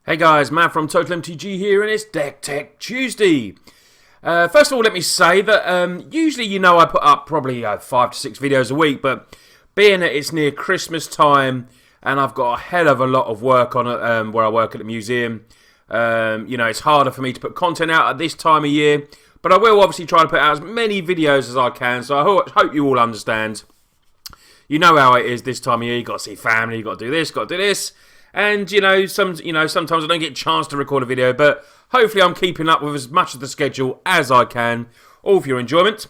Hey guys, Matt from Total MTG here, and it's Deck Tech Tuesday. First of all, let me say that usually, I put up probably 5 to 6 videos a week, but being that it's near Christmas time and I've got a hell of a lot of work on it where I work at the museum, it's harder for me to put content out at this time of year, but I will obviously try to put out as many videos as I can, so I hope you all understand. You know how it is this time of year. You got to see family, you got to do this, got to do this. And, sometimes I don't get a chance to record a video, but hopefully I'm keeping up with as much of the schedule as I can, all for your enjoyment.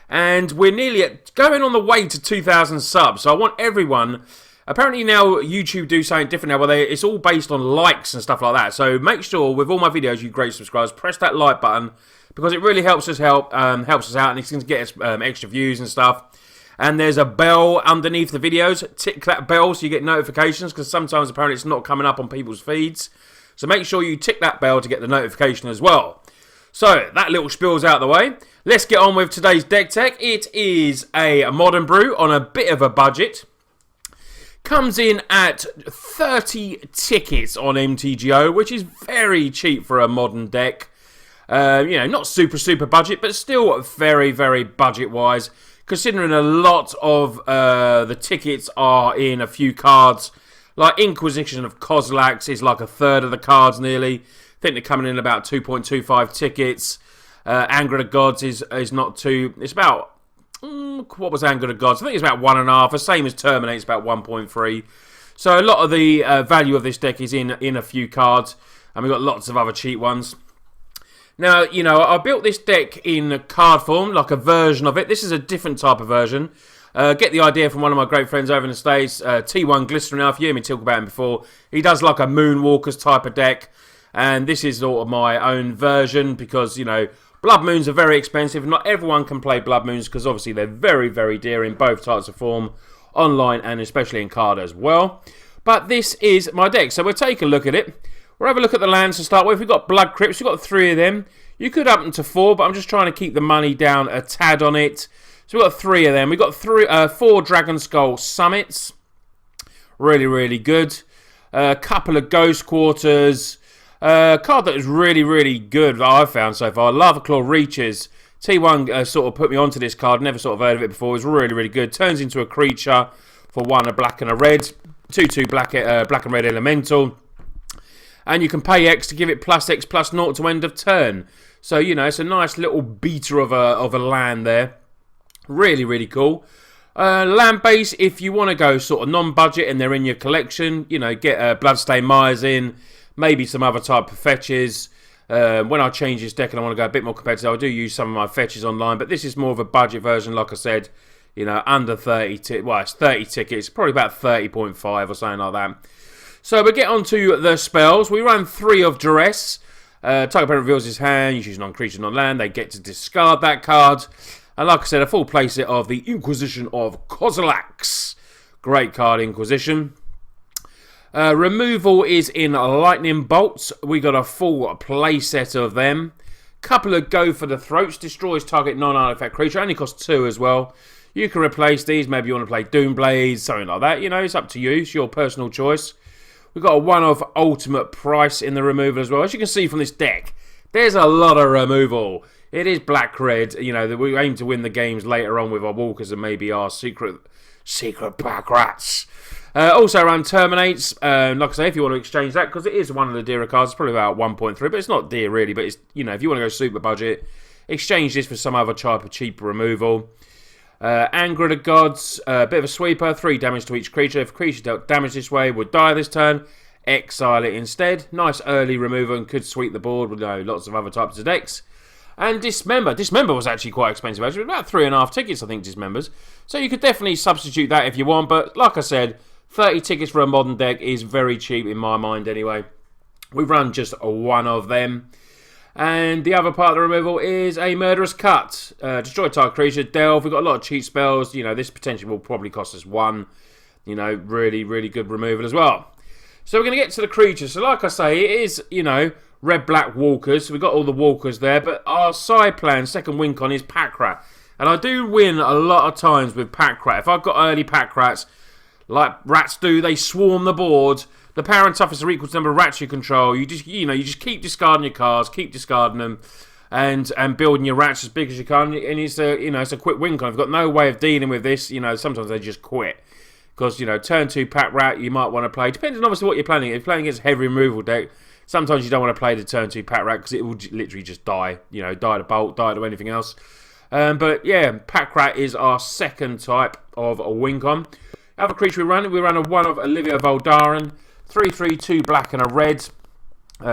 And we're nearly going on the way to 2,000 subs, so I want everyone... Apparently now YouTube do something different now, where it's all based on likes and stuff like that. So make sure with all my videos, you great subscribers, press that like button, because it really helps us out, and it's going to get us extra views and stuff. And there's a bell underneath the videos. Tick that bell so you get notifications, because sometimes apparently it's not coming up on people's feeds. So make sure you tick that bell to get the notification as well. So that little spiel's out of the way. Let's get on with today's deck tech. It is a modern brew on a bit of a budget. Comes in at 30 tickets on MTGO, which is very cheap for a modern deck. Not super budget, but still very, very budget-wise. Considering a lot of the tickets are in a few cards, like Inquisition of Kozilek's is like a third of the cards nearly. I think they're coming in about 2.25 tickets. Anger of the Gods is not too... It's about... what was Anger of the Gods? I think it's about 1.5. The same as Terminate, it's about 1.3. So a lot of the value of this deck is in a few cards. And we've got lots of other cheap ones. Now, I built this deck in card form, like a version of it. This is a different type of version. Get the idea from one of my great friends over in the States, T1 Glycerin. Now, if you hear me talk about him before, he does like a Moonwalkers type of deck. And this is sort of my own version because, Blood Moons are very expensive. Not everyone can play Blood Moons because obviously they're very, very dear in both types of form, online and especially in card as well. But this is my deck, so we'll take a look at it. We'll have a look at the lands to start with. We've got Blood Crypts. We've got 3 of them. You could up them to 4, but I'm just trying to keep the money down a tad on it. So we've got 3 of them. We've got 4 Dragon Skull Summits. Really, really good. A couple of Ghost Quarters. A card that is really, really good that I've found so far. Lava Claw Reaches. T1 sort of put me onto this card. Never sort of heard of it before. It was really, really good. Turns into a creature for 1, a black and a red. 2/2 black and red elemental. And you can pay X to give it +X +0 to end of turn. So, it's a nice little beater of a land there. Really, really cool. Land base, if you want to go sort of non-budget and they're in your collection, get Bloodstained Myers in, maybe some other type of fetches. When I change this deck and I want to go a bit more competitive, I do use some of my fetches online, but this is more of a budget version, like I said, under 30 tickets. Well, it's 30 tickets, probably about 30.5 or something like that. So we get on to the spells. We run 3 of Duress. Target opponent reveals his hand. You choose non-creature, non-land. They get to discard that card. And like I said, a full playset of the Inquisition of Kozilek's. Great card, Inquisition. Removal is in Lightning Bolts. We got a full playset of them. Couple of Go for the Throats. Destroys target non-artifact creature. Only costs 2 as well. You can replace these. Maybe you want to play Doomblades, something like that. It's up to you. It's your personal choice. We've got a 1 of Ultimate Price in the removal as well. As you can see from this deck, there's a lot of removal. It is black-red. We aim to win the games later on with our Walkers and maybe our secret Black Rats. Also around Terminates. Like I say, if you want to exchange that, because it is one of the dearer cards, it's probably about 1.3, but it's not dear really. But it's if you want to go super budget, exchange this for some other type of cheaper removal. Anger of the Gods, a bit of a sweeper, 3 damage to each creature. If a creature dealt damage this way would die this turn, exile it instead. Nice early removal and could sweep the board with lots of other types of decks. And Dismember. Dismember was actually quite expensive. Actually, about 3.5 tickets, I think, Dismembers. So you could definitely substitute that if you want. But like I said, 30 tickets for a modern deck is very cheap in my mind anyway. We've run just 1 of them. And the other part of the removal is a Murderous Cut. Destroy target creature, delve. We've got a lot of cheat spells. This potentially will probably cost us 1. Really, really good removal as well. So we're going to get to the creatures. So like I say, it is, red-black walkers. So we've got all the walkers there. But our side plan, second win con, is Pack Rat. And I do win a lot of times with Pack Rat. If I've got early Pack Rats, like rats do. They swarm the board. The power and toughness are equal to the number of rats you control. You just keep discarding your cards, keep discarding them, and building your rats as big as you can. And it's a quick win con. I've got no way of dealing with this. Sometimes they just quit because turn 2 pack rat you might want to play. Depends on obviously what you're playing. If you're playing against a heavy removal deck, sometimes you don't want to play the turn 2 pack rat because it will literally just die. Die to bolt, die to anything else. But yeah, pack rat is our second type of a win con. Other creature we run a 1 of Olivia Voldaren. 3/3/2 black and a red.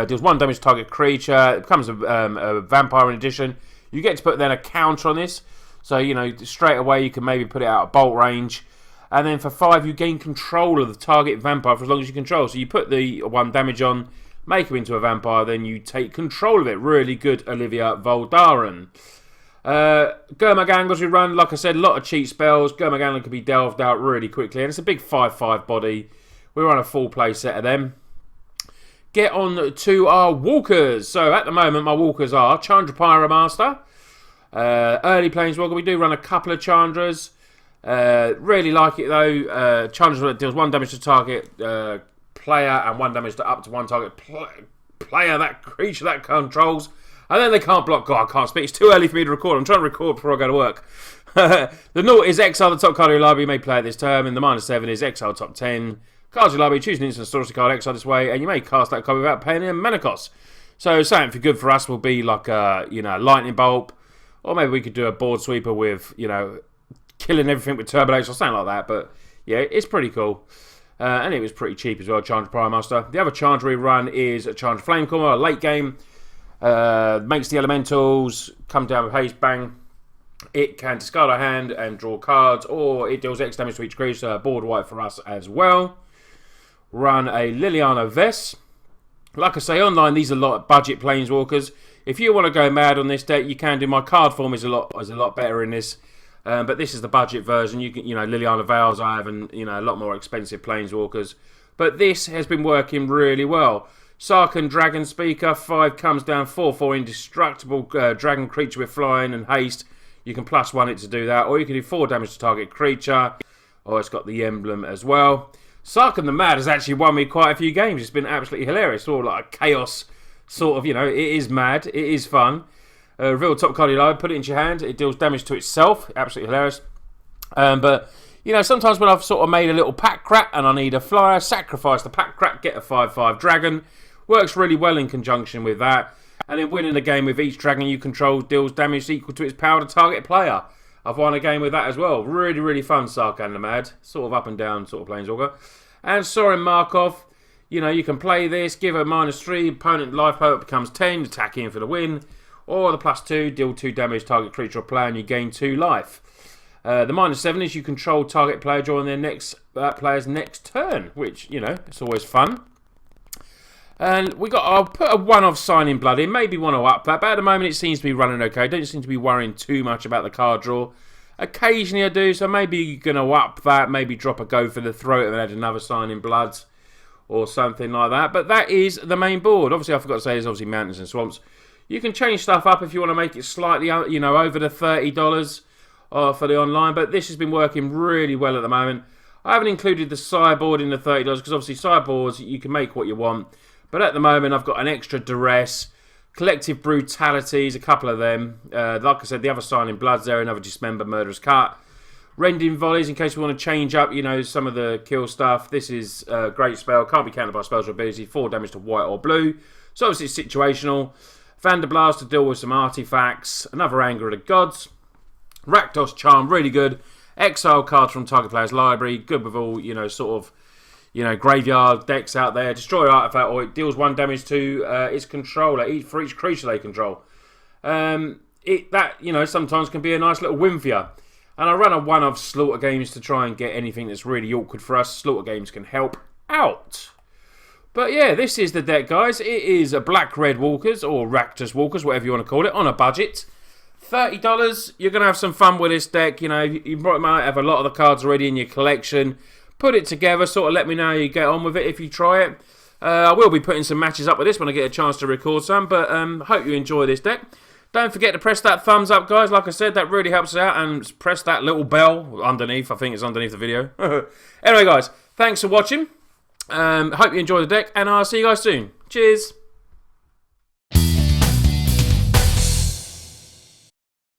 Deals 1 damage to target creature. It becomes a vampire in addition. You get to put then a counter on this. So, straight away you can maybe put it out of bolt range. And then for 5 you gain control of the target vampire for as long as you control. So you put the 1 damage on, make him into a vampire, then you take control of it. Really good Olivia Voldaren. Gurmagangles we run, like I said, a lot of cheat spells. Gurmagangler can be delved out really quickly. And it's a big 5/5 body. We run a full play set of them. Get on to our walkers. So at the moment, my walkers are Chandra Pyromaster, early Planeswalker. We do run a couple of Chandras. Really like it though. Chandra deals 1 damage to target player and 1 damage to up to 1 target player, that creature that controls. And then they can't block. God, I can't speak. It's too early for me to record. I'm trying to record before I go to work. The 0 is exile the top card of your library. You may play it this turn. And the -7 is exile top 10. Cards in your library, choose an instant sorcery card, exile this way, and you may cast that card without paying a mana cost. So something for good for us will be like a lightning bolt, or maybe we could do a board sweeper with killing everything with turbolates or something like that. But yeah, it's pretty cool, and it was pretty cheap as well. Chandra Pyromaster. The other Chandra we run is a Chandra Flamecaller, a late game, makes the elementals come down with haste, bang. It can discard a hand and draw cards, or it deals X damage to each creature. Board white for us as well. Run a Liliana Vess. Like I say, online these are a lot of budget planeswalkers. If you want to go mad on this deck, you can do. My card form is a lot better in this, but this is the budget version. You can Liliana Vales I have, and a lot more expensive planeswalkers. But this has been working really well. Sarkhan Dragon Speaker 5 comes down 4/4 indestructible dragon creature with flying and haste. You can +1 it to do that, or you can do 4 damage to target creature. Or it's got the emblem as well. Sarkhan the Mad has actually won me quite a few games. It's been absolutely hilarious. It's all like a chaos sort of, it is mad. It is fun. Reveal top card of your library, put it into your hand. It deals damage to itself. Absolutely hilarious. But, sometimes when I've sort of made a little pack rat and I need a flyer, sacrifice the pack rat, get a 5/5 dragon. Works really well in conjunction with that. And then winning the game with each dragon you control deals damage equal to its power to target player. I've won a game with that as well. Really, really fun, Sarkhan the Mad. Sort of up and down sort of planeswalker. And Sorin Markov, you can play this, give a -3, opponent life power becomes 10, attack in for the win. Or the +2, deal 2 damage, target creature or player, and you gain 2 life. The -7 is you control target player during their player's next turn, which, it's always fun. And I'll put a 1 of Signing Blood in, maybe want to up that, but at the moment it seems to be running okay. I don't seem to be worrying too much about the card draw. Occasionally I do, so maybe you're going to up that, maybe drop a Go for the Throat and add another Signing Blood or something like that. But that is the main board. Obviously I forgot to say there's obviously Mountains and Swamps. You can change stuff up if you want to make it slightly, over the $30 for the online, but this has been working really well at the moment. I haven't included the sideboard in the $30 because obviously sideboards, you can make what you want. But at the moment, I've got an extra Duress, Collective Brutalities, a couple of them. Like I said, the other Signing Bloods there, another Dismember, Murderous Cut. Rending Volleys, in case we want to change up, some of the kill stuff. This is a great spell. Can't be countered by spells or ability. 4 damage to white or blue. So obviously it's situational. Vanderblast to deal with some artifacts. Another Anger of the Gods. Rakdos Charm, really good. Exile cards from target player's library. Good with all, graveyard decks out there. Destroy artifact, or it deals 1 damage to its controller for each creature they control. Sometimes can be a nice little win for you. And I run a 1 of Slaughter Games to try and get anything that's really awkward for us. Slaughter Games can help out. But yeah, this is the deck, guys. It is a Black-Red Walkers, or Rakdos Walkers, whatever you want to call it, on a budget. $30, you're going to have some fun with this deck. You might have a lot of the cards already in your collection. Put it together, sort of let me know how you get on with it if you try it. I will be putting some matches up with this when I get a chance to record some, but hope you enjoy this deck. Don't forget to press that thumbs up, guys. Like I said, that really helps us out. And press that little bell underneath. I think it's underneath the video. Anyway, guys, thanks for watching. Hope you enjoy the deck, and I'll see you guys soon. Cheers.